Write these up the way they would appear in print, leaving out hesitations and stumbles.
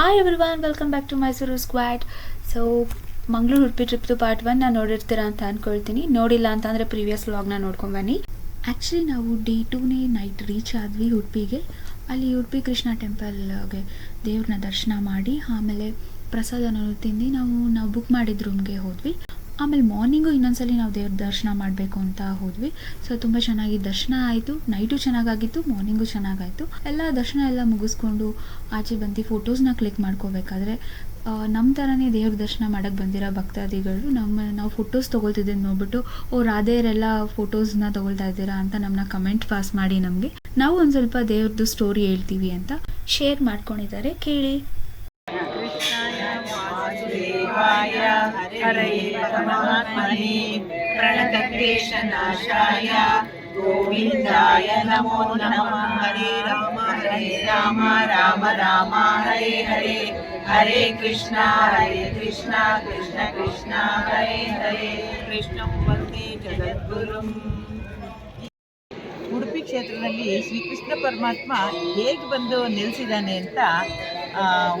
Hi everyone, welcome back to Mysuru squad. So Mangaluru Udupi ಟ್ರಿಪ್ದು part 1 ನಾನು ನೋಡಿರ್ತೀರಾ ಅಂತ ಅಂದ್ಕೊಳ್ತೀನಿ. ನೋಡಿಲ್ಲ ಅಂತಂದರೆ ಪ್ರೀವಿಯಸ್ ವ್ಲಾಗ್ನ ನೋಡ್ಕೊಂಬನ್ನಿ. ಆ್ಯಕ್ಚುಲಿ ನಾವು ಡೇ 2ನೇ ನೈಟ್ ರೀಚ್ ಆದ್ವಿ ಉಡುಪಿಗೆ. ಅಲ್ಲಿ ಉಡುಪಿ ಕೃಷ್ಣ ಟೆಂಪಲ್ಗೆ ದೇವ್ರನ್ನ ದರ್ಶನ ಮಾಡಿ ಆಮೇಲೆ ಪ್ರಸಾದನ ತಿಂದು ನಾವು ಬುಕ್ ಮಾಡಿದ ರೂಮ್ಗೆ ಹೋದ್ವಿ. ಆಮೇಲೆ ಮಾರ್ನಿಂಗು ಇನ್ನೊಂದ್ಸಲಿ ನಾವು ದೇವ್ರ ದರ್ಶನ ಮಾಡಬೇಕು ಅಂತ ಹೋದ್ವಿ. ಸೊ ತುಂಬ ಚೆನ್ನಾಗಿ ದರ್ಶನ ಆಯಿತು. ನೈಟು ಚೆನ್ನಾಗಾಗಿತ್ತು, ಮಾರ್ನಿಂಗು ಚೆನ್ನಾಗಾಯಿತು. ಎಲ್ಲ ದರ್ಶನ ಎಲ್ಲ ಮುಗಿಸ್ಕೊಂಡು ಆಚೆ ಬಂದು ಫೋಟೋಸ್ನ ಕ್ಲಿಕ್ ಮಾಡ್ಕೋಬೇಕಾದ್ರೆ ನಮ್ಮ ಥರನೇ ದೇವ್ರ ದರ್ಶನ ಮಾಡೋಕ್ಕೆ ಬಂದಿರೋ ಭಕ್ತಾದಿಗಳು ನಾವು ಫೋಟೋಸ್ ತೊಗೊಳ್ತಿದ್ದನ್ನು ನೋಡ್ಬಿಟ್ಟು ರಾಧೆಯರೆಲ್ಲ ಫೋಟೋಸ್ನ ತೊಗೊಳ್ತಾ ಇದ್ದೀರಾ ಅಂತ ನಮ್ಮನ್ನ ಕಮೆಂಟ್ ಪಾಸ್ ಮಾಡಿ ನಮಗೆ ನಾವು ಒಂದು ಸ್ವಲ್ಪ ದೇವ್ರದ್ದು ಸ್ಟೋರಿ ಹೇಳ್ತೀವಿ ಅಂತ ಶೇರ್ ಮಾಡ್ಕೊಂಡಿದ್ದಾರೆ, ಕೇಳಿ. वासुदेवाय हरये परमात्मने प्रणतक्लेशनाशाय गोविन्दाय नमो नमः. हरे राम राम राम हरे हरे, हरे कृष्णा कृष्ण कृष्ण हरे हरे, कृष्णं वन्दे जगद्गुरुम्. ಉಡುಪಿ ಕ್ಷೇತ್ರದಲ್ಲಿ ಶ್ರೀಕೃಷ್ಣ ಪರಮಾತ್ಮ ಹೇಗೆ ಬಂದು ನಿಲ್ಲಿಸಿದ್ದಾನೆ ಅಂತ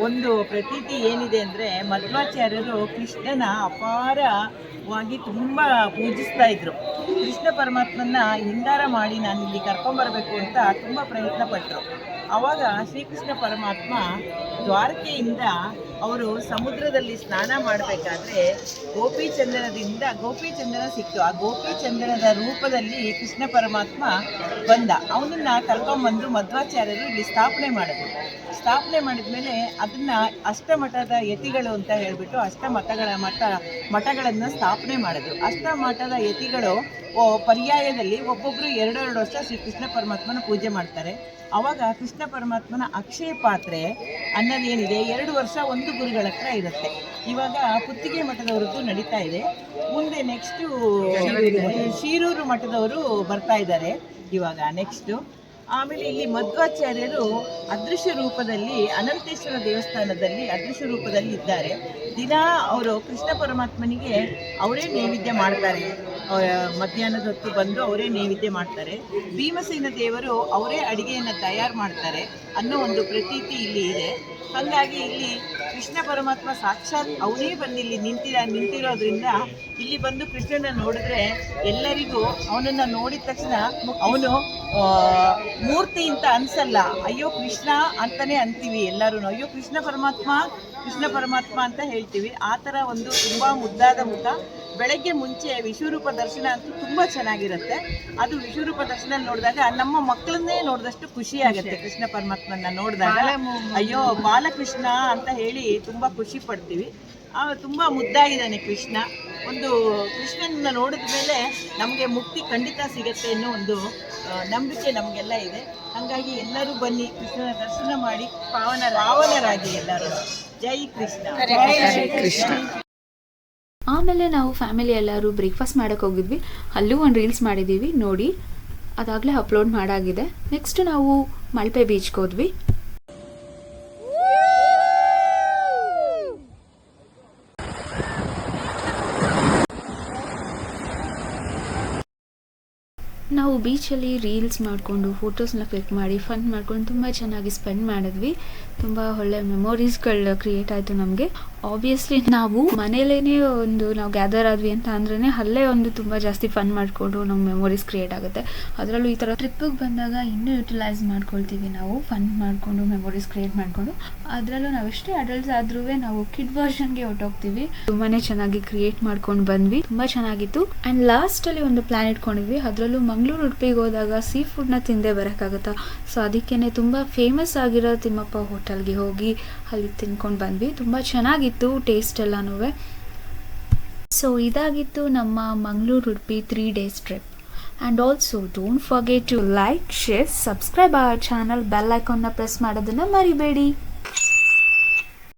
ಒಂದು ಪ್ರತೀತಿ ಏನಿದೆ ಅಂದರೆ, ಮಧ್ವಾಚಾರ್ಯರು ಕೃಷ್ಣನ ಅಪಾರವಾಗಿ ತುಂಬ ಪೂಜಿಸ್ತಾ ಇದ್ರು. ಕೃಷ್ಣ ಪರಮಾತ್ಮನ ಹಿಂಗಾರ ಮಾಡಿ ನಾನು ಇಲ್ಲಿ ಕರ್ಕೊಂಬರಬೇಕು ಅಂತ ತುಂಬ ಪ್ರಯತ್ನ ಪಟ್ಟರು. ಆವಾಗ ಶ್ರೀಕೃಷ್ಣ ಪರಮಾತ್ಮ ದ್ವಾರಕೆಯಿಂದ ಅವರು ಸಮುದ್ರದಲ್ಲಿ ಸ್ನಾನ ಮಾಡಬೇಕಾದ್ರೆ ಗೋಪಿಚಂದನ ಸಿಕ್ತು. ಆ ಗೋಪಿಚಂದನದ ರೂಪದಲ್ಲಿ ಕೃಷ್ಣ ಪರಮಾತ್ಮ ಬಂದ. ಅವನನ್ನು ಕರ್ಕೊಂಬಂದು ಮಧ್ವಾಚಾರ್ಯರು ಇಲ್ಲಿ ಸ್ಥಾಪನೆ ಮಾಡಿದ ಮೇಲೆ ಅದನ್ನು ಅಷ್ಟಮಠದ ಯತಿಗಳು ಅಂತ ಹೇಳಿಬಿಟ್ಟು ಮಠಗಳನ್ನು ಸ್ಥಾಪನೆ ಮಾಡಿದ್ರು. ಅಷ್ಟಮಠದ ಯತಿಗಳು ಪರ್ಯಾಯದಲ್ಲಿ ಒಬ್ಬೊಬ್ಬರು 2 ವರ್ಷ ಶ್ರೀ ಕೃಷ್ಣ ಪರಮಾತ್ಮನ ಪೂಜೆ ಮಾಡ್ತಾರೆ. ಆವಾಗ ಕೃಷ್ಣ ಪರಮಾತ್ಮನ ಅಕ್ಷಯ ಪಾತ್ರೆ ಅನ್ನೋದೇನಿದೆ 2 ವರ್ಷ ಒಂದು ಗುರುಗಳ ಹತ್ರ ಇರುತ್ತೆ. ಇವಾಗ ಪುತ್ತಿಗೆ ಮಠದವ್ರದ್ದು ನಡೀತಾ ಇದೆ. ಮುಂದೆ ನೆಕ್ಸ್ಟು ಶೀರೂರು ಮಠದವರು ಬರ್ತಾ ಇದ್ದಾರೆ ಇವಾಗ ನೆಕ್ಸ್ಟು. ಆಮೇಲೆ ಇಲ್ಲಿ ಮಧ್ವಾಚಾರ್ಯರು ಅದೃಶ್ಯ ರೂಪದಲ್ಲಿ ಅನಂತೇಶ್ವರ ದೇವಸ್ಥಾನದಲ್ಲಿ ಅದೃಶ್ಯ ರೂಪದಲ್ಲಿ ಇದ್ದಾರೆ. ದಿನ ಅವರು ಕೃಷ್ಣ ಪರಮಾತ್ಮನಿಗೆ ಅವರೇ ನೈವೇದ್ಯ ಮಾಡ್ತಾರೆ. ಮಧ್ಯಾಹ್ನದ ಹೊತ್ತು ಬಂದು ಅವರೇ ನೈವೇದ್ಯ ಮಾಡ್ತಾರೆ. ಭೀಮಸೇನ ದೇವರು ಅವರೇ ಅಡಿಗೆಯನ್ನು ತಯಾರು ಮಾಡ್ತಾರೆ ಅನ್ನೋ ಒಂದು ಪ್ರತೀತಿ ಇಲ್ಲಿ ಇದೆ. ಹಾಗಾಗಿ ಇಲ್ಲಿ ಕೃಷ್ಣ ಪರಮಾತ್ಮ ಸಾಕ್ಷಾತ್ ಅವನೇ ಬಂದು ಇಲ್ಲಿ ನಿಂತಿರೋದ್ರಿಂದ ಇಲ್ಲಿ ಬಂದು ಕೃಷ್ಣನ ನೋಡಿದ್ರೆ ಎಲ್ಲರಿಗೂ ಅವನನ್ನು ನೋಡಿದ ತಕ್ಷಣ ಅವನು ಮೂರ್ತಿ ಅಂತ ಅನ್ಸಲ್ಲ, ಅಯ್ಯೋ ಕೃಷ್ಣ ಅಂತಾನೆ ಅಂತೀವಿ ಎಲ್ಲರೂ. ಅಯ್ಯೋ ಕೃಷ್ಣ ಪರಮಾತ್ಮ ಅಂತ ಹೇಳ್ತೀವಿ. ಆ ಥರ ಒಂದು ತುಂಬ ಮುದ್ದಾದ ಮುಖ. ಬೆಳಗ್ಗೆ ಮುಂಚೆ ವಿಶ್ವರೂಪ ದರ್ಶನ ಅಂತೂ ತುಂಬ ಚೆನ್ನಾಗಿರುತ್ತೆ. ಅದು ವಿಶ್ವರೂಪ ದರ್ಶನ ನೋಡಿದಾಗ ನಮ್ಮ ಮಕ್ಕಳನ್ನೇ ನೋಡಿದಷ್ಟು ಖುಷಿ ಆಗುತ್ತೆ. ಕೃಷ್ಣ ಪರಮಾತ್ಮನ ನೋಡಿದಾಗ ಅಯ್ಯೋ ಬಾಲಕೃಷ್ಣ ಅಂತ ಹೇಳಿ ತುಂಬ ಖುಷಿ ಪಡ್ತೀವಿ. ತುಂಬ ಮುದ್ದಾಗಿದ್ದಾನೆ ಕೃಷ್ಣ. ಒಂದು ಕೃಷ್ಣನ ನೋಡಿದ ಮೇಲೆ ನಮಗೆ ಮುಕ್ತಿ ಖಂಡಿತ ಸಿಗತ್ತೆ ಅನ್ನೋ ಒಂದು ನಂಬಿಕೆ ನಮಗೆಲ್ಲ ಇದೆ. ಹಾಗಾಗಿ ಎಲ್ಲರೂ ಬನ್ನಿ ಕೃಷ್ಣನ ದರ್ಶನ ಮಾಡಿ ಪಾವನರಾಗಿ ಎಲ್ಲರೂ. ಜೈ ಕೃಷ್ಣ. ಆಮೇಲೆ ನಾವು ಫ್ಯಾಮಿಲಿ ಎಲ್ಲರೂ ಬ್ರೇಕ್ಫಾಸ್ಟ್ ಮಾಡೋಕ್ಕೆ ಹೋಗಿದ್ವಿ. ಅಲ್ಲೂ ಒಂದು ರೀಲ್ಸ್ ಮಾಡಿದ್ದೀವಿ ನೋಡಿ, ಅದಾಗಲೇ ಅಪ್ಲೋಡ್ ಮಾಡಾಗಿದೆ. ನೆಕ್ಸ್ಟ್ ನಾವು ಮಲ್ಪೆ ಬೀಚ್ಗೆ ಹೋದ್ವಿ. ನಾವು ಬೀಚಲ್ಲಿ ರೀಲ್ಸ್ ಮಾಡಿಕೊಂಡು ಫೋಟೋಸ್ನ ಕ್ಲಿಕ್ ಮಾಡಿ ಫನ್ ಮಾಡ್ಕೊಂಡು ತುಂಬ ಚೆನ್ನಾಗಿ ಸ್ಪೆಂಡ್ ಮಾಡಿದ್ವಿ. ತುಂಬ ಒಳ್ಳೆ ಮೆಮೊರೀಸ್ಗಳು ಕ್ರಿಯೇಟ್ ಆಯಿತು ನಮಗೆ. ಆಬ್ವಿಯಸ್ಲಿ ನಾವು ಮನೇಲೇ ನಾವು ಗ್ಯಾದರ್ ಆದ್ವಿ ಅಂತ ಅಂದ್ರೇ ಅಲ್ಲೇ ಒಂದು ತುಂಬ ಜಾಸ್ತಿ ಫನ್ ಮಾಡಿಕೊಂಡು ನಮ್ಮ ಮೆಮೊರೀಸ್ ಕ್ರಿಯೇಟ್ ಆಗುತ್ತೆ. ಅದರಲ್ಲೂ ಈ ಥರ ಟ್ರಿಪ್ಪಿಗೆ ಬಂದಾಗ ಇನ್ನೂ ಯುಟಿಲೈಸ್ ಮಾಡ್ಕೊಳ್ತೀವಿ ನಾವು, ಫನ್ ಮಾಡಿಕೊಂಡು ಮೆಮೊರೀಸ್ ಕ್ರಿಯೇಟ್ ಮಾಡಿಕೊಂಡು. ಅದರಲ್ಲೂ ನಾವು ಎಷ್ಟೇ ಅಡಲ್ಟ್ಸ್ ಆದ್ರೂ ನಾವು ಕಿಡ್ ವರ್ಷನ್ಗೆ ಹೊಟ್ಟೋಗ್ತೀವಿ. ತುಂಬಾ ಚೆನ್ನಾಗಿ ಕ್ರಿಯೇಟ್ ಮಾಡ್ಕೊಂಡು ಬಂದ್ವಿ, ತುಂಬ ಚೆನ್ನಾಗಿತ್ತು. ಆ್ಯಂಡ್ ಲಾಸ್ಟಲ್ಲಿ ಒಂದು ಪ್ಲ್ಯಾನ್ ಇಟ್ಕೊಂಡಿದ್ವಿ. ಅದರಲ್ಲೂ ಮಂಗಳೂರು ಉಡುಪಿಗೆ ಹೋದಾಗ ಸೀ ಫುಡ್ನ ತಿಂದೇ ಬರೋಕ್ಕಾಗುತ್ತಾ. ಸೊ ಅದಕ್ಕೇ ತುಂಬ ಫೇಮಸ್ ಆಗಿರೋ ತಿಮ್ಮಪ್ಪ ಹೋಟೆಲ್ಗೆ ಹೋಗಿ ಅಲ್ಲಿ ತಿನ್ಕೊಂಡು ಬಂದ್ವಿ. ತುಂಬ ಚೆನ್ನಾಗಿತ್ತು ಟೇಸ್ಟ್ ಎಲ್ಲನೂ. ಸೊ ಇದಾಗಿತ್ತು ನಮ್ಮ Mangaluru Udupi 3 days trip. And also don't forget to like, share, subscribe our channel. Bell ಐಕಾನ್ನ ಪ್ರೆಸ್ ಮಾಡೋದನ್ನು ಮರಿಬೇಡಿ.